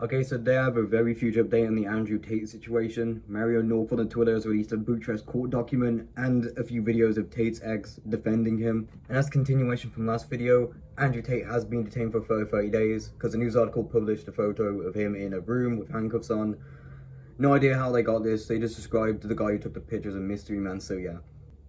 Okay, so they have a very huge update on the Andrew Tate situation. Mario Norfolk on Twitter has released a Bootress court document and a few videos of Tate's ex defending him. And as continuation from last video, Andrew Tate has been detained for 30 days because a news article published a photo of him in a room with handcuffs on. No idea how they got this, they just described the guy who took the pictures as a mystery man, so yeah.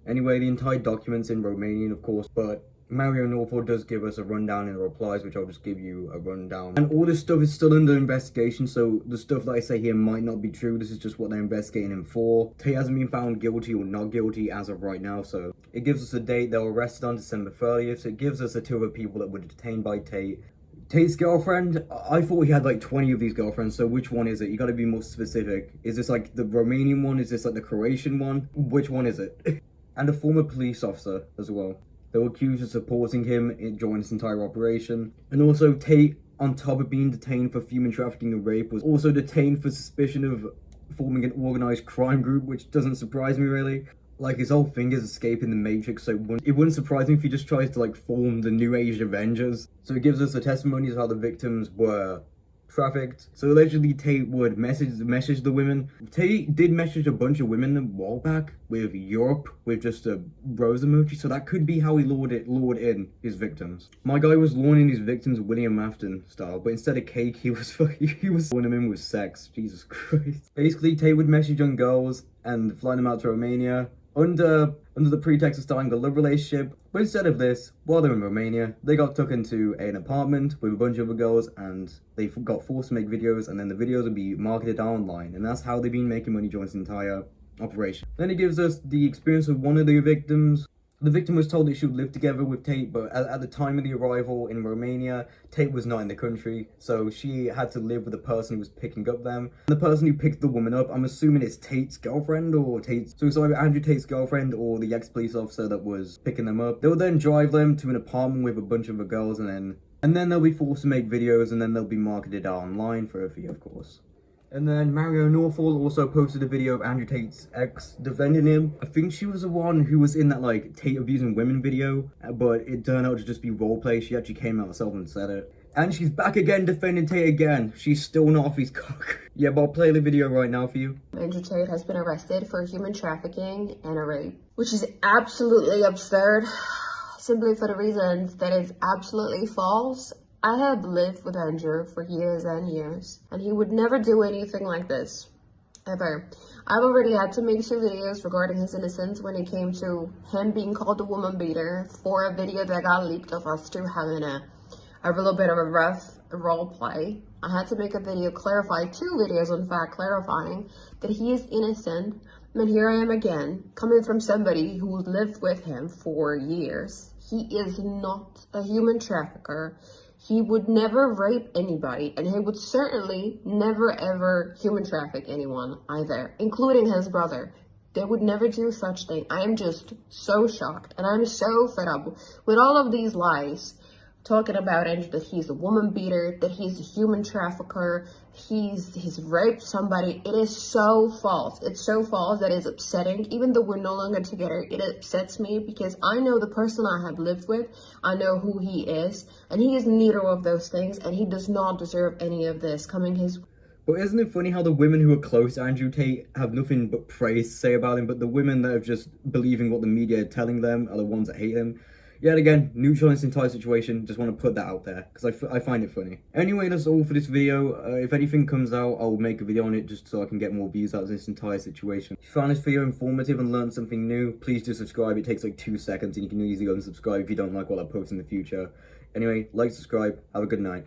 Anyway, the entire document's in Romanian, of course, but Mario Norfolk does give us a rundown in the replies, which I'll just give you a rundown. And all this stuff is still under investigation, so the stuff that I say here might not be true. This is just what they're investigating him for. Tate hasn't been found guilty or not guilty as of right now, so it gives us a date. They were arrested on December 30th, so it gives us the two other people that were detained by Tate. Tate's girlfriend, I thought he had like 20 of these girlfriends, so which one is it? You gotta be more specific. Is this like the Romanian one? Is this like the Croatian one? Which one is it? And a former police officer as well. They were accused of supporting him during this entire operation. And also Tate, on top of being detained for human trafficking and rape, was also detained for suspicion of forming an organized crime group, which doesn't surprise me really. Like, his whole thing is escaping the Matrix, so it wouldn't surprise me if he just tries to like form the New Age Avengers. So it gives us the testimonies of how the victims were trafficked. So allegedly Tate would message the women. Tate did message a bunch of women a while back with Europe with just a rose emoji, so that could be how he lured in his victims. My guy was luring in his victims William Afton style, but instead of cake he was luring them in with sex. Jesus Christ. Basically Tate would message young girls and fly them out to Romania under the pretext of starting a love relationship. But instead of this, while they're in Romania, they got took into an apartment with a bunch of other girls and they got forced to make videos, and then the videos would be marketed online, and that's how they've been making money during this entire operation. Then it gives us the experience of one of the victims. The victim was told that she would live together with Tate, but at the time of the arrival in Romania, Tate was not in the country, so she had to live with the person who was picking up them. And the person who picked the woman up, I'm assuming it's Tate's girlfriend or Tate's... So it's either Andrew Tate's girlfriend or the ex-police officer that was picking them up. They would then drive them to an apartment with a bunch of the girls, and then they'll be forced to make videos, and then they'll be marketed out online for a fee, of course. And then Mario Norfolk also posted a video of Andrew Tate's ex defending him. I think she was the one who was in that like Tate abusing women video, but it turned out to just be roleplay. She actually came out herself and said it. And she's back again defending Tate again. She's still not off his cock. Yeah, but I'll play the video right now for you. Andrew Tate has been arrested for human trafficking and a rape, which is absolutely absurd, simply for the reasons that it's absolutely false. I have lived with Andrew for years and years, and he would never do anything like this, ever. I've already had to make 2 videos regarding his innocence when it came to him being called a woman beater for a video that got leaked of us two having a little bit of a rough role play. I had to make a video 2 videos in fact, clarifying that he is innocent. And here I am again, coming from somebody who lived with him for years. He is not a human trafficker. He would never rape anybody, and he would certainly never ever human traffic anyone either, including his brother. They would never do such thing. I am just so shocked, and I'm so fed up with all of these lies talking about Andrew, that he's a woman beater, that he's a human trafficker, he's raped somebody. It is so false. It's so false that it's upsetting. Even though we're no longer together, it upsets me because I know the person I have lived with. I know who he is, and he is neither of those things, and he does not deserve any of this coming his way. But isn't it funny how the women who are close to Andrew Tate have nothing but praise to say about him, but the women that are just believing what the media are telling them are the ones that hate him? Yet again, neutral in this entire situation, just want to put that out there, because I find it funny. Anyway, that's all for this video. If anything comes out, I'll make a video on it just so I can get more views out of this entire situation. If you found this video informative and learned something new, please do subscribe. It takes like 2 seconds and you can easily unsubscribe if you don't like what I post in the future. Anyway, like, subscribe, have a good night.